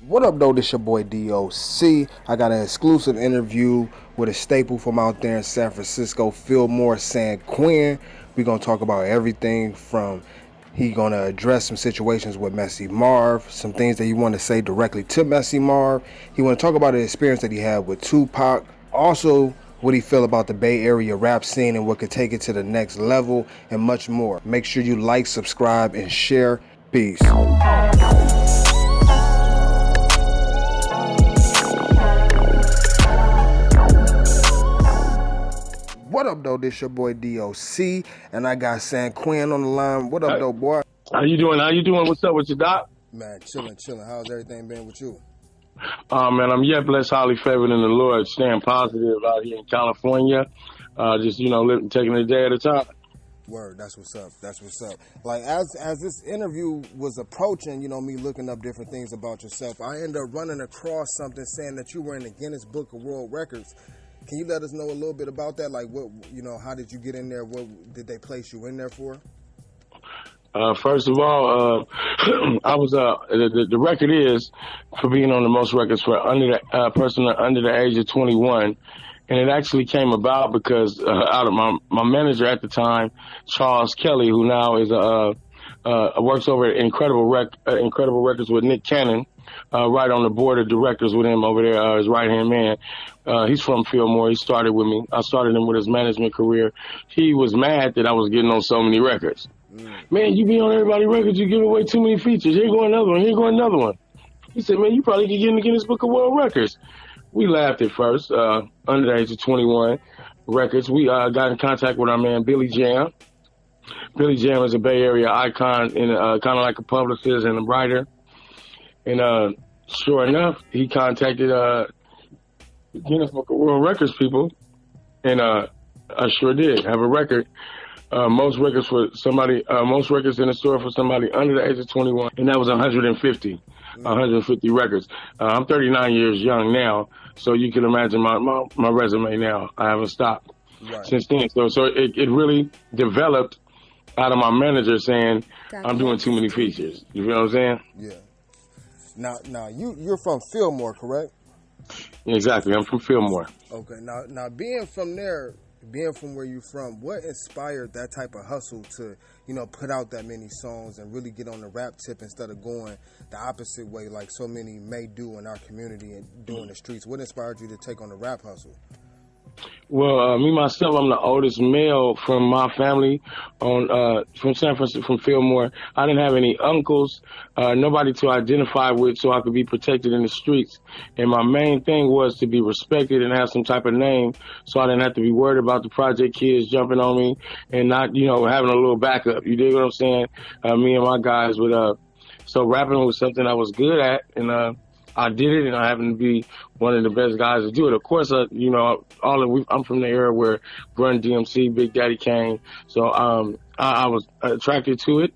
What up, though? This your boy DOC. I got an exclusive interview with a staple from out there in San Francisco, Fillmore, San Quinn. We're going to talk about everything from he going to address some situations with Messy Marv, some things that he want to say directly to Messy Marv. He want to talk about the experience that he had with Tupac. Also, what he feel about the Bay Area rap scene and what could take it to the next level, and much more. Make sure you like, subscribe, and share. Peace. What up, though? This your boy DOC, and I got San Quinn on the line. What up, though, boy? How you doing? What's up with you, Doc? Man, chilling. How's everything been with you? Man, I'm yet blessed, highly favored in the Lord, staying positive out here in California. Just, taking it a day at a time. Word, that's what's up. Like, as this interview was approaching, me looking up different things about yourself, I ended up running across something saying that you were in the Guinness Book of World Records. Can you let us know a little bit about that? Like, what, how did you get in there? What did they place you in there for? First of all, I was the record is for being on the most records for person under the age of 21, and it actually came about because out of my manager at the time, Charles Kelly, who now is works over at Incredible Records with Nick Cannon. Right on the board of directors with him over there, his right-hand man. He's from Fillmore. He started with me. I started him with his management career. He was mad that I was getting on so many records. Man, you be on everybody's records, you give away too many features. Here go another one. He said, man, you probably could get in the Guinness Book of World Records. We laughed at first, under the age of 21 records. We got in contact with our man, Billy Jam. Billy Jam is a Bay Area icon and kind of like a publicist and a writer. And sure enough, he contacted Guinness Book of World Records people, and I sure did have a record. Most records in the store for somebody under the age of 21, and that was 150 records. I'm 39 years young now, so you can imagine my resume now. I haven't stopped since then. So it really developed out of my manager saying I'm doing too many features. You feel what I'm saying? Yeah. Now you're from Fillmore, correct? Exactly, I'm from Fillmore. Okay. Now being from there, being from where you're from, what inspired that type of hustle to, put out that many songs and really get on the rap tip instead of going the opposite way like so many may do in our community and doing the streets? What inspired you to take on the rap hustle? Well, me myself, I'm the oldest male from my family from San Francisco, from Fillmore. I didn't have any uncles, nobody to identify with, so I could be protected in the streets. And my main thing was to be respected and have some type of name, so I didn't have to be worried about the project kids jumping on me and not, having a little backup. You dig what I'm saying? Me and my guys would. So rapping was something I was good at, and I did it, and I happen to be one of the best guys to do it. Of course, I'm from the era where Run DMC, Big Daddy Kane, so I was attracted to it,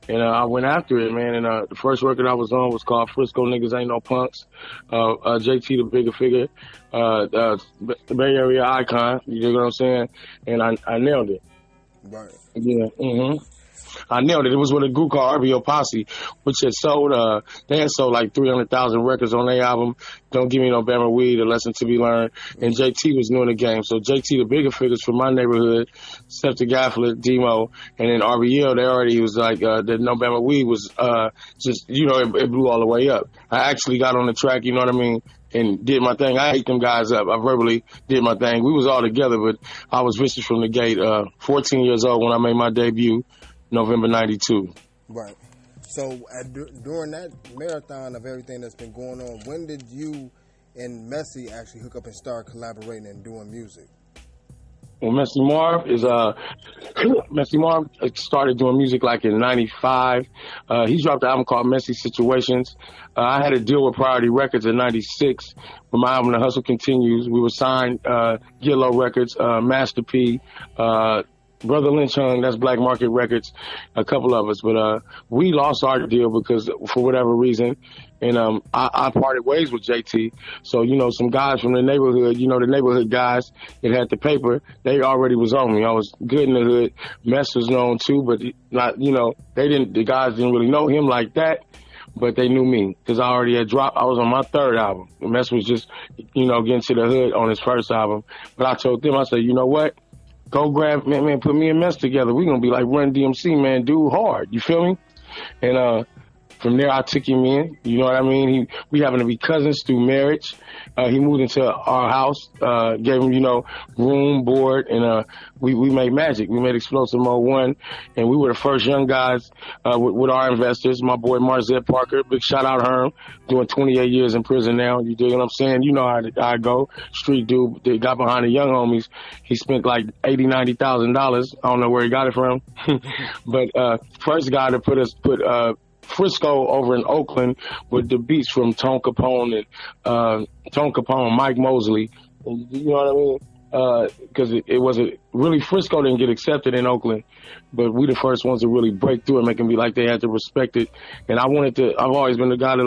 and I went after it, man. And the first record I was on was called Frisco Niggas Ain't No Punks. JT the Bigger Figure, the Bay Area icon. You know what I'm saying? And I nailed it. Right. Yeah. Mm-hmm. I nailed it. It was with a group called RBO Posse, which had sold, they had sold like 300,000 records on their album, Don't Give Me No Bama Weed, A Lesson to Be Learned, and JT was new in the game. So JT, the Bigger Figures from my neighborhood, Septic Gafflet, Demo, and then RBL, they already was like, the No Bama Weed was, just, it blew all the way up. I actually got on the track, you know what I mean? And did my thing. I ate them guys up. I verbally did my thing. We was all together, but I was vicious from the gate. 14 years old when I made my debut. November 92. Right. So during that marathon of everything that's been going on, when did you and Messy actually hook up and start collaborating and doing music? Well, Messy Marv started doing music like in 95. He dropped an album called Messy Situations. I had a deal with Priority Records in 96. With my album, The Hustle Continues, we were signed Yellow Records, Master P, Brother Lynch Hung, that's Black Market Records, a couple of us. But we lost our deal because, for whatever reason, and I parted ways with JT. So, some guys from the neighborhood, the neighborhood guys that had the paper, they already was on me. I was good in the hood. Mess was known too, but not, the guys didn't really know him like that. but they knew me because I already had dropped. I was on my third album. Mess was just, getting to the hood on his first album. But I told them, I said, you know what? Go grab, man, put me and Mess together. We're going to be like Run DMC, man, do hard. You feel me? And from there, I took him in. You know what I mean? We happen to be cousins through marriage. He moved into our house, gave him, room, board, and we made magic. We made Explosive Mode 1, and we were the first young guys with our investors. My boy Marzette Parker, big shout out Herm, doing 28 years in prison now. You dig what I'm saying? You know how I go. Street dude that got behind the young homies. He spent like $80,000, $90,000. I don't know where he got it from. But first guy to put Frisco over in Oakland with the beats from Tone Capone and Mike Mosley. You know what I mean? Because it wasn't really, Frisco didn't get accepted in Oakland, but we the first ones to really break through and make them be like they had to respect it. And I've always been the guy to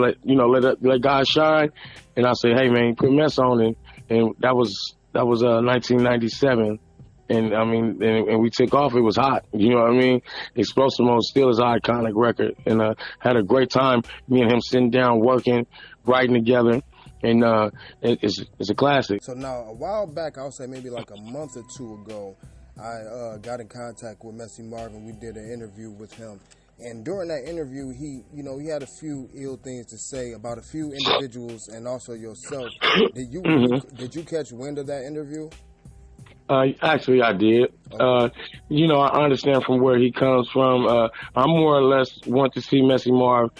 let guys shine. And I say, hey man, put Mess on, and that was 1997. And I mean, and we took off. It was hot. You know what I mean? Explosive Mode still is an iconic record, and had a great time. Me and him sitting down, working, writing together, and it's a classic. So now, a while back, I'll say maybe like a month or two ago, I got in contact with Messy Marv, and we did an interview with him. And during that interview, he had a few ill things to say about a few individuals and also yourself. Did you catch wind of that interview? Actually, I did. I understand from where he comes from. I more or less want to see Messy Marv,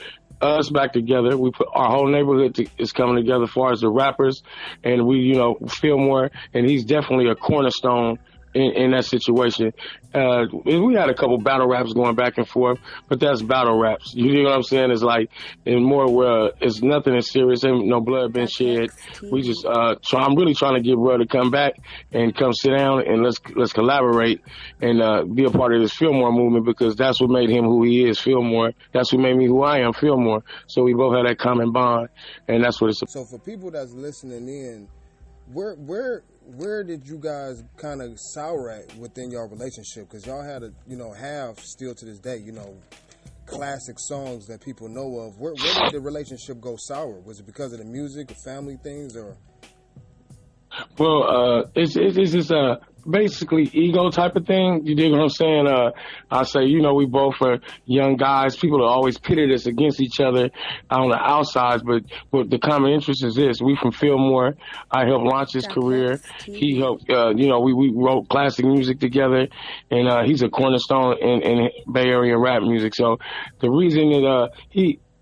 us back together. We put our whole neighborhood is coming together as far as the rappers, and we, Fillmore, and he's definitely a cornerstone in that situation. We had a couple battle raps going back and forth, but that's battle raps. You know what I'm saying? It's like, in more where it's nothing as serious, ain't no blood been shed. We just I'm really trying to get Bro to come back and come sit down and let's collaborate and be a part of this Fillmore movement, because that's what made him who he is, Fillmore. That's what made me who I am, Fillmore. So we both had that common bond, and that's what it's about. So for people that's listening in, where did you guys kind of sour at within your relationship? Because y'all had have still to this day, classic songs that people know of. Where did the relationship go sour? Was it because of the music or family things, or? Well, it's just basically ego type of thing. You dig what I'm saying? I say, we both are young guys. People are always pitted us against each other on the outsides, but the common interest is this. We from Fillmore. I helped launch his career. He helped, we wrote classic music together, and he's a cornerstone in Bay Area rap music. So the reason that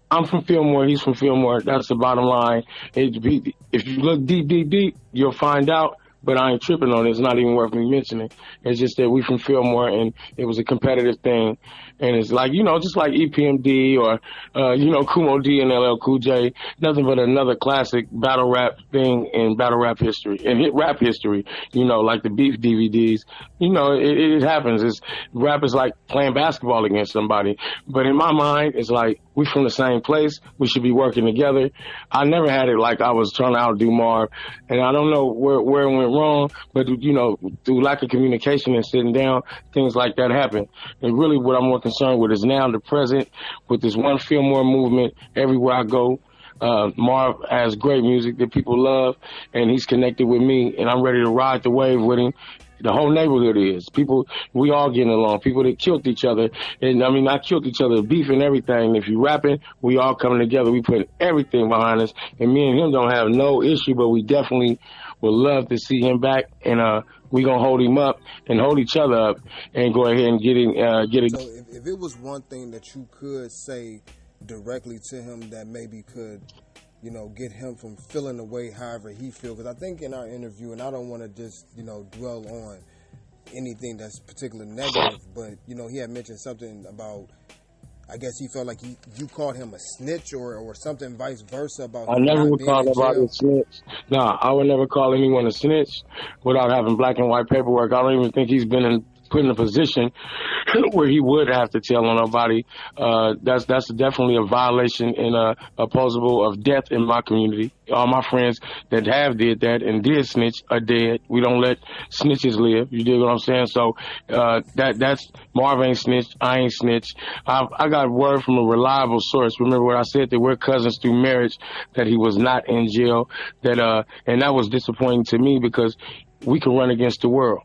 I'm from Fillmore, he's from Fillmore. That's the bottom line. If you look deep, you'll find out. But I ain't tripping on it. It's not even worth me mentioning. It's just that we from Fillmore, and it was a competitive thing. And it's like, just like EPMD or, Kumo D and LL Cool J, nothing but another classic battle rap thing in battle rap history and hit rap history, like the Beef DVDs. It happens. Rap is like playing basketball against somebody. But in my mind, it's like, we from the same place. We should be working together. I never had it like I was trying to outdo Marv. And I don't know where it went wrong, but, through lack of communication and sitting down, things like that happen. And really what I'm more concerned with is now the present, with this one Fillmore movement everywhere I go. Marv has great music that people love, and he's connected with me, and I'm ready to ride the wave with him. The whole neighborhood is. People, we all getting along. People that killed each other. And I mean, not killed each other, beef and everything. If you rapping, we all coming together. We put everything behind us. And me and him don't have no issue, but we definitely would love to see him back. And we going to hold him up and hold each other up and go ahead and get it. So if it was one thing that you could say directly to him that maybe could, get him from feeling the way however he feels. Because I think in our interview, and I don't want to just, dwell on anything that's particularly negative, but, he had mentioned something about, I guess he felt like you called him a snitch or something vice versa about I never would call nobody a snitch. Nah, I would never call anyone a snitch without having black and white paperwork. I don't even think he's been put in a position where he would have to tell on nobody. That's definitely a violation and opposable of death in my community. All my friends that have did that and did snitch are dead. We don't let snitches live. You dig what I'm saying? So that's Marv ain't snitched. I ain't snitched. I got word from a reliable source. Remember what I said, that we're cousins through marriage, that he was not in jail. And that was disappointing to me because we can run against the world.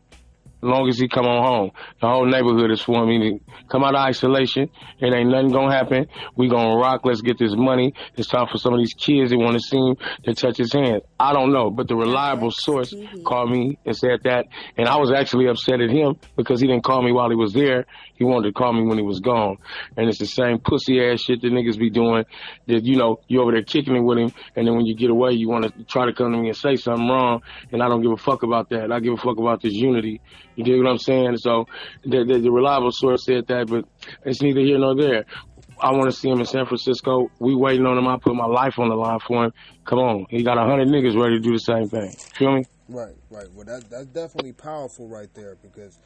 As long as he come on home, the whole neighborhood is for me to come out of isolation. It ain't nothing gonna happen. We gonna rock. Let's get this money. It's time for some of these kids that want to see him to touch his hand. I don't know, but the reliable source called me and said that, and I was actually upset at him because he didn't call me while he was there. He wanted to call me when he was gone. And it's the same pussy ass shit that niggas be doing, that, you know, you over there kicking it with him, and then when you get away, you want to try to come to me and say something wrong, and I don't give a fuck about that. I give a fuck about this unity. You dig what I'm saying? So the reliable source said that, but it's neither here nor there. I want to see him in San Francisco. We waiting on him. I put my life on the line for him. Come on. He got 100 niggas ready to do the same thing. Feel me? Right. Well, that's definitely powerful right there, because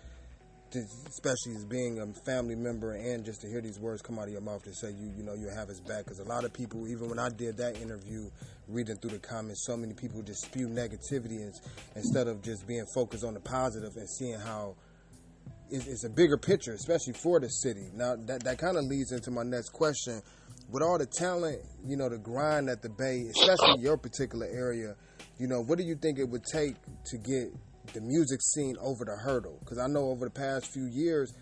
especially as being a family member, and just to hear these words come out of your mouth to say you know you have his back, because a lot of people, even when I did that interview, reading through the comments, so many people just spew negativity instead of just being focused on the positive and seeing how it's a bigger picture, especially for the city. Now that kind of leads into my next question. With all the talent, you know, the grind at the Bay, especially your particular area, you know, what do you think it would take to get the music scene over the hurdle? Because I know over the past few years,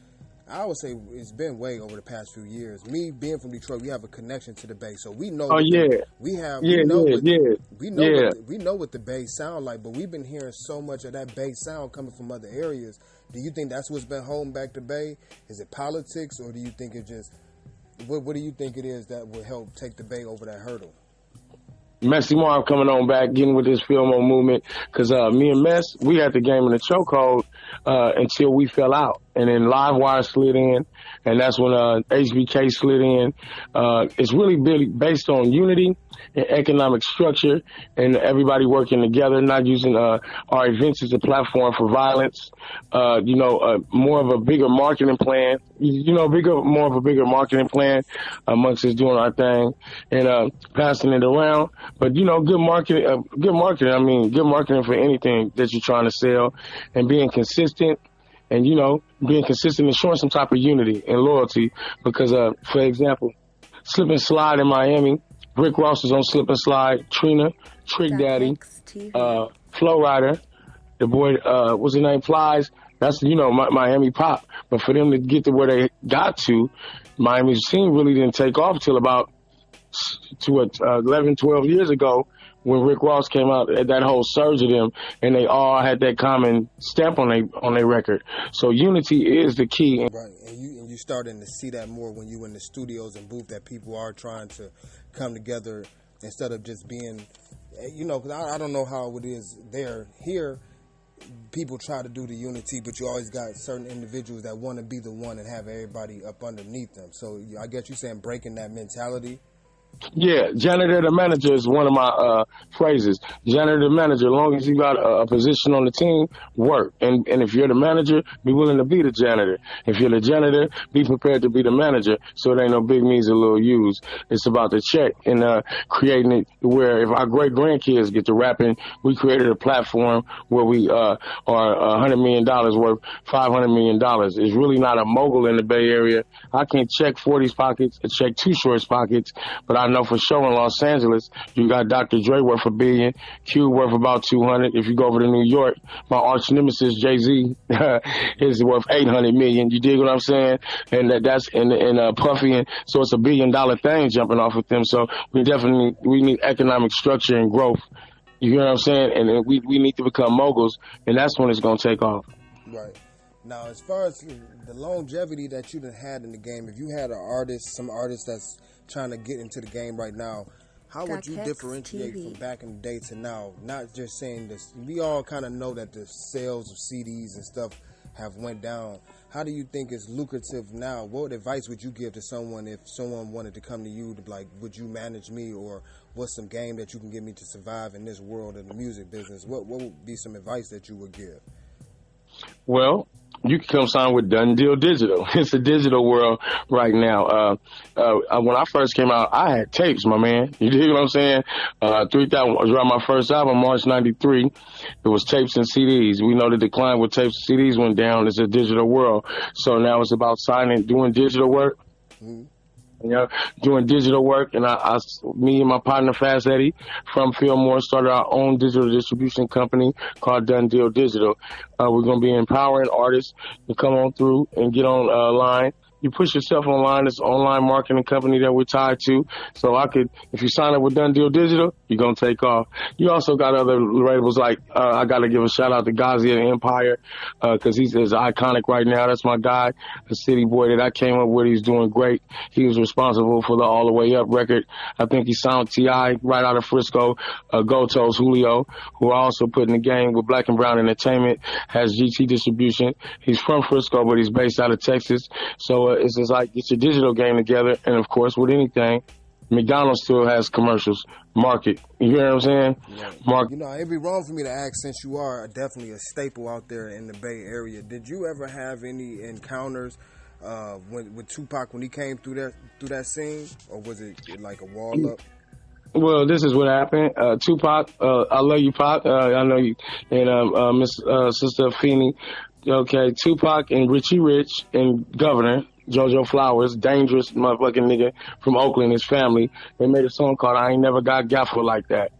I would say it's been way over the past few years. Me being from Detroit, we have a connection to the Bay, so we know. Oh yeah, we have. Yeah, we know what the Bay sound like, but we've been hearing so much of that Bay sound coming from other areas. Do you think that's what's been holding back the Bay? Is it politics, or do you think it just? What do you think it is that will help take the Bay over that hurdle? Messy Marv coming on back, getting with this Fillmore movement, because me and Mess, we had the game in the chokehold until we fell out. And then Livewire slid in, and that's when HBK slid in. It's really based on unity and economic structure and everybody working together, not using our events as a platform for violence. More of a bigger marketing plan, more of a bigger marketing plan amongst us doing our thing and passing it around. But, good marketing, good marketing for anything that you're trying to sell, and being consistent. And, being consistent and showing some type of unity and loyalty. Because, for example, Slip and Slide in Miami, Rick Ross is on Slip and Slide, Trina, Trick Daddy, Flow Rider, the boy, what's his name, Flies. That's, Miami pop. But for them to get to where they got to, Miami's scene really didn't take off till about 11, 12 years ago, when Rick Ross came out, that whole surge of them, and they all had that common stamp on their record. So unity is the key. Right, and you starting to see that more when you in the studios and booth, that people are trying to come together instead of just being, because I don't know how it is there. Here, people try to do the unity, but you always got certain individuals that want to be the one and have everybody up underneath them. So I guess you're saying breaking that mentality. Yeah, janitor to manager is one of my phrases. Janitor to manager, as long as you got a position on the team, work. And if you're the manager, be willing to be the janitor. If you're the janitor, be prepared to be the manager. So it ain't no big me's or little U's. It's about the check and creating it where if our great grandkids get to rapping, we created a platform where we are $100 million worth, $500 million. It's really not a mogul in the Bay Area. I can check 40's pockets and check Too Short's pockets, but I know for sure in Los Angeles, you got Dr. Dre worth $1 billion, Q worth about 200. If you go over to New York, my arch nemesis Jay-Z is worth 800 million. You dig what I'm saying? And that's in Puffy, and so it's $1 billion thing jumping off of them. So we need economic structure and growth. You hear what I'm saying? And we need to become moguls, and that's when it's gonna take off. Right. Now, as far as the longevity that you done had in the game, if you had some artist that's trying to get into the game right now, how would you differentiate from back in the day to now? Not just saying this, we all kind of know that the sales of CDs and stuff have went down. How do you think it's lucrative now? What advice would you give to someone if someone wanted to come to you to would you manage me, or what's some game that you can give me to survive in this world of the music business? What would be some advice that you would give? Well, you can come sign with Done Deal Digital. It's a digital world right now. When I first came out, I had tapes, my man. You dig what I'm saying? 3000 was around my first album, March 93. It was tapes and CDs. We know the decline with tapes and CDs went down. It's a digital world. So now it's about signing, doing digital work. You know, doing digital work, and me and my partner Fast Eddie from Fillmore started our own digital distribution company called Done Deal Digital. We're going to be empowering artists to come on through and get online. You push yourself online. It's an online marketing company that we're tied to. So if you sign up with Done Deal Digital, you're going to take off. You also got other labels like, I got to give a shout out to Ghazi and Empire, cause he's iconic right now. That's my guy, the city boy that I came up with. He's doing great. He was responsible for the All the Way Up record. I think he signed T.I. right out of Frisco, Goto's Julio, who are also putting the game with Black and Brown Entertainment, has GT distribution. He's from Frisco, but he's based out of Texas. So, it's just like, get your digital game together. And of course, with anything, McDonald's still has commercials. Market. You hear what I'm saying? Yeah. Market. You know, it'd be wrong for me to ask, since you are definitely a staple out there in the Bay Area. Did you ever have any encounters with Tupac when he came through that scene? Or was it like a wall up? Well, this is what happened. Tupac, I love you, Pac. I know you. And Miss Sister Feeney. Okay, Tupac and Richie Rich and Governor JoJo Flowers, dangerous motherfucking nigga from Oakland, his family, they made a song called I Ain't Never Got Gaffer Like That.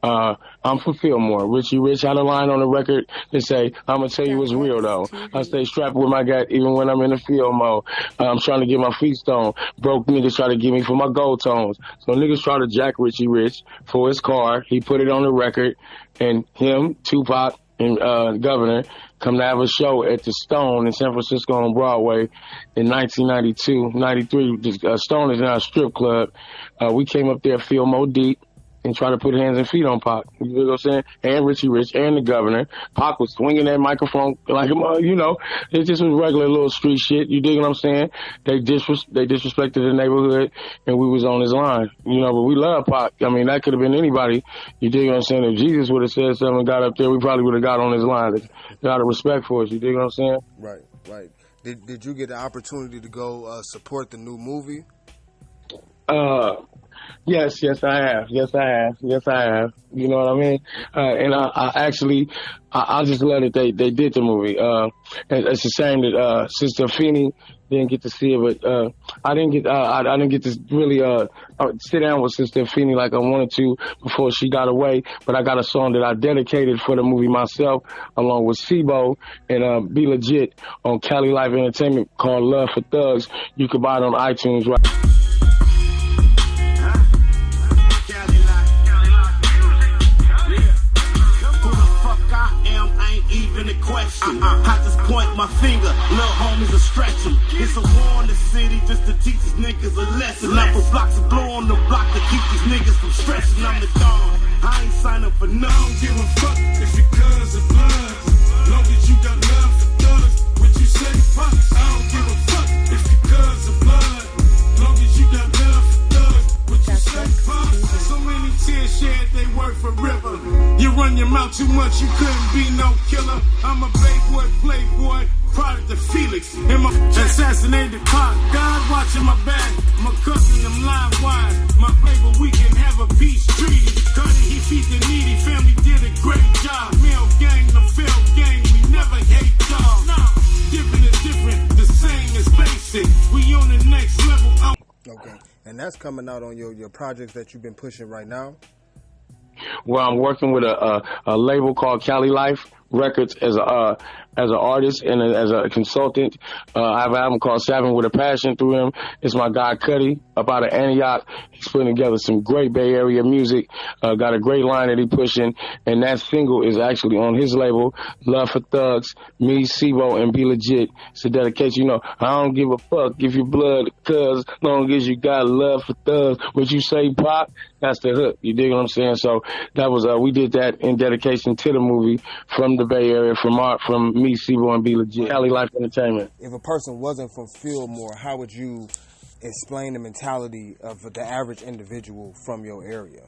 I'm from Fillmore. Richie Rich had a line on the record that say, I'm gonna tell you what's real though. I stay strapped with my gat even when I'm in the field mode. I'm trying to get my feet stoned. Broke niggas try to get me for my gold tones. So niggas try to jack Richie Rich for his car. He put it on the record, and him, Tupac, and Governor come to have a show at the Stone in San Francisco on Broadway in 1992, 93. Stone is now a strip club. We came up there, feel more deep, and try to put hands and feet on Pac. You know what I'm saying? And Richie Rich and the Governor. Pac was swinging that microphone like, you know, it just was regular little street shit. You dig what I'm saying? They disrespected the neighborhood, and we was on his line. You know, but we love Pac. I mean, that could have been anybody. You dig what I'm saying? If Jesus would have said something and got up there, we probably would have got on his line. Got a respect for us. You dig what I'm saying? Right, right. Did you get the opportunity to go support the new movie? Yes, I have. Yes, I have. You know what I mean? And I actually, I just love that they did the movie. It's a shame that Sister Feeney didn't get to see it, but I didn't get to really sit down with Sister Feeney like I wanted to before she got away. But I got a song that I dedicated for the movie myself, along with Sibo and Be Legit on Cali Life Entertainment, called Love for Thugs. You can buy it on iTunes right. Even a question. I just point my finger, little homies will stretch them. It's a war in the city just to teach these niggas a lesson. I'm for blocks of blow on the block to keep these niggas from stretching. I'm the dog. I ain't sign up for none. I don't give a fuck if your guns are blood. Long as you got love for thugs, what you say, fuck. I don't give a fuck if your guns are blood. Long as you got love for thugs, what you say, fuck. So many tears shed, they work for river. You run your mouth too much, you couldn't be no killer. I'm a playboy, product of Felix. And my assassinated Pac, God watching my back. My cousin, them line wide. My flavor, we can have a peace treaty. Cause he feed the needy, family did a great job. Male gang, the failed gang, we never hate y'all. Nah, different is different, the same is basic. We on the next level. Okay, and that's coming out on your projects that you've been pushing right now? Well, I'm working with a label called Cali Life Records as an artist and as a consultant. I have an album called Savin' with a Passion through him. It's my guy Cuddy up out of Antioch. He's putting together some great Bay Area music. Got a great line that he pushing, and that single is actually on his label, Love for Thugs, me, Sibo, and Be Legit. It's a dedication. You know, I don't give a fuck if you blood, cuz long as you got love for thugs. What you say, Pop? That's the hook. You dig what I'm saying? So that was we did that in dedication to the movie from the Bay Area, from me, Sibo, and Be Legit. Cali Life Entertainment. If a person wasn't from Fillmore, how would you explain the mentality of the average individual from your area?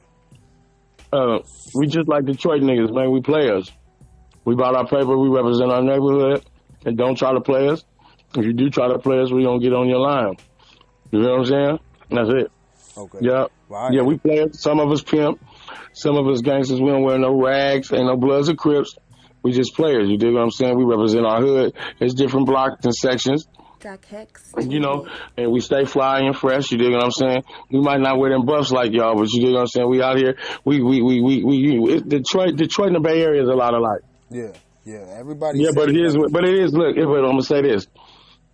We just like Detroit niggas, man. We players. We bought our paper. We represent our neighborhood. and don't try to play us. If you do try to play us, we're going to get on your line. You know what I'm saying? That's it. Okay. Yeah. Well, yeah, we play it. Some of us pimp. Some of us gangsters. We don't wear no rags. Ain't no Bloods or Crips. We just players. You dig what I'm saying? We represent our hood. There's different blocks and sections. DocHicksTv. You know, and we stay fly and fresh. You dig what I'm saying? We might not wear them buffs like y'all, but you dig what I'm saying? We out here. Detroit and the Bay Area is a lot alike. Yeah. Everybody. Yeah, but it is. Look, I'm gonna say this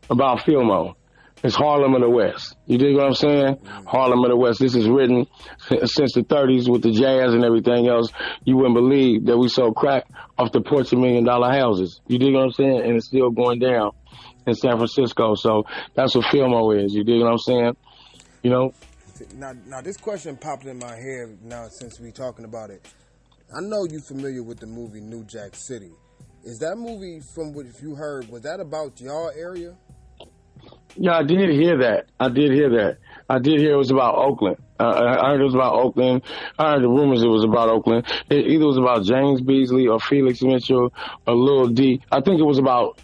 about Fillmore. It's Harlem of the West. You dig what I'm saying? Harlem of the West. This is written since the 30s with the jazz and everything else. You wouldn't believe that we sold crack off the porch of $1 million houses. You dig what I'm saying? And it's still going down in San Francisco. So that's what Fillmore is. You dig what I'm saying? You know? Now this question popped in my head now since we talking about it. I know you're familiar with the movie New Jack City. Is that movie, from what you heard, was that about y'all area? Yeah, I did hear that. I did hear it was about Oakland. I heard it was about Oakland. I heard the rumors it was about Oakland. It either was about James Beasley or Felix Mitchell or Lil D. I think it was about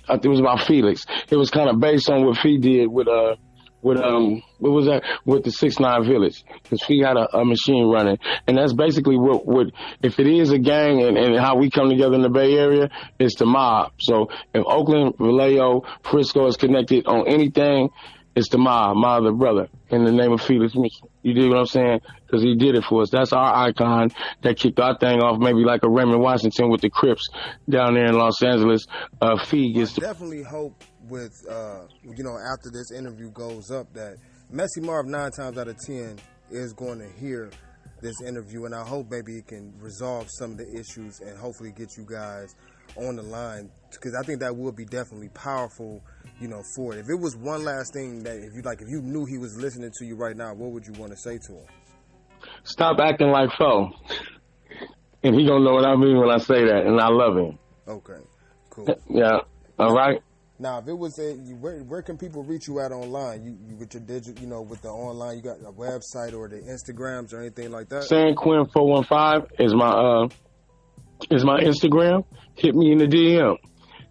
Felix. It was kind of based on what Fee did with what was that, with the 6ix9ine Village, because Fee had a machine running, and that's basically what if it is a gang and how we come together in the Bay Area, it's the mob. So if Oakland, Vallejo, Frisco is connected on anything, it's the mob the brother, in the name of Felix Mitchell. You dig what I'm saying? Because he did it for us. That's our icon that kicked our thing off, maybe like a Raymond Washington with the Crips down there in Los Angeles. Fee gets I definitely hope with, after this interview goes up, that Messy Marv 9 times out of 10 is going to hear this interview, and I hope maybe it can resolve some of the issues and hopefully get you guys on the line, because I think that would be definitely powerful, for it. If it was one last thing that if you knew he was listening to you right now, what would you want to say to him? Stop acting like foe. And he gonna know what I mean when I say that, and I love him. Okay, cool. Yeah, all right. Now, if it was where can people reach you at online? You with your digital, with the online, you got a website or the Instagrams or anything like that? San Quinn 415 is my Instagram. Hit me in the DM.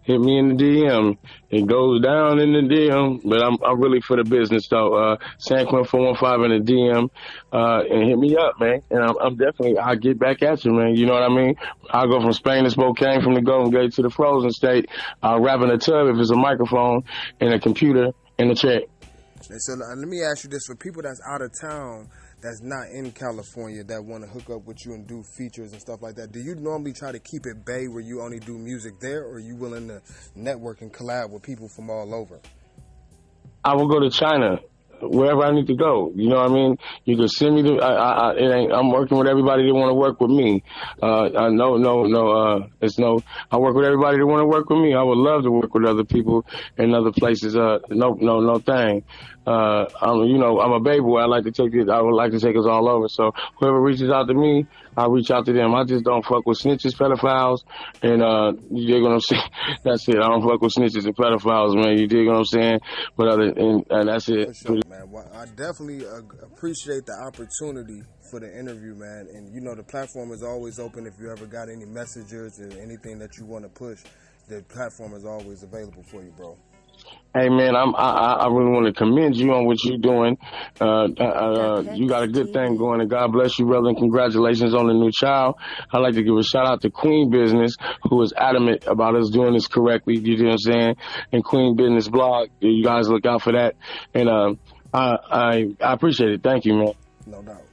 It goes down in the DM, but I'm really for the business though. San Quinn 415 in the DM, and hit me up, man. And I'm definitely, I'll get back at you, man. You know what I mean? I'll go from Spain to Spokane, from the Golden Gate to the Frozen State. I'll rap in a tub if it's a microphone and a computer and a check. And so let me ask you this: for people that's out of town, that's not in California, that want to hook up with you and do features and stuff like that, do you normally try to keep it bay where you only do music there, or are you willing to network and collab with people from all over? I will go to China, wherever I need to go. You know what I mean? You can send me I'm working with everybody that want to work with me. I work with everybody that want to work with me. I would love to work with other people in other places. No thing. I'm a baby boy. I would like to take us all over. So whoever reaches out to me, I reach out to them. I just don't fuck with snitches, pedophiles, and you dig what I'm saying? That's it. I don't fuck with snitches and pedophiles, man. You dig what I'm saying? But and that's it. For sure, man. Well, I definitely appreciate the opportunity for the interview, man. And the platform is always open. If you ever got any messages or anything that you want to push, the platform is always available for you, bro. Hey man, I really want to commend you on what you're doing. You got a good thing going, and God bless you, brother, and congratulations on the new child. I'd like to give a shout out to Queen Business, who is adamant about us doing this correctly. You know what I'm saying? And Queen Business blog, you guys look out for that. And I appreciate it. Thank you, man. No doubt.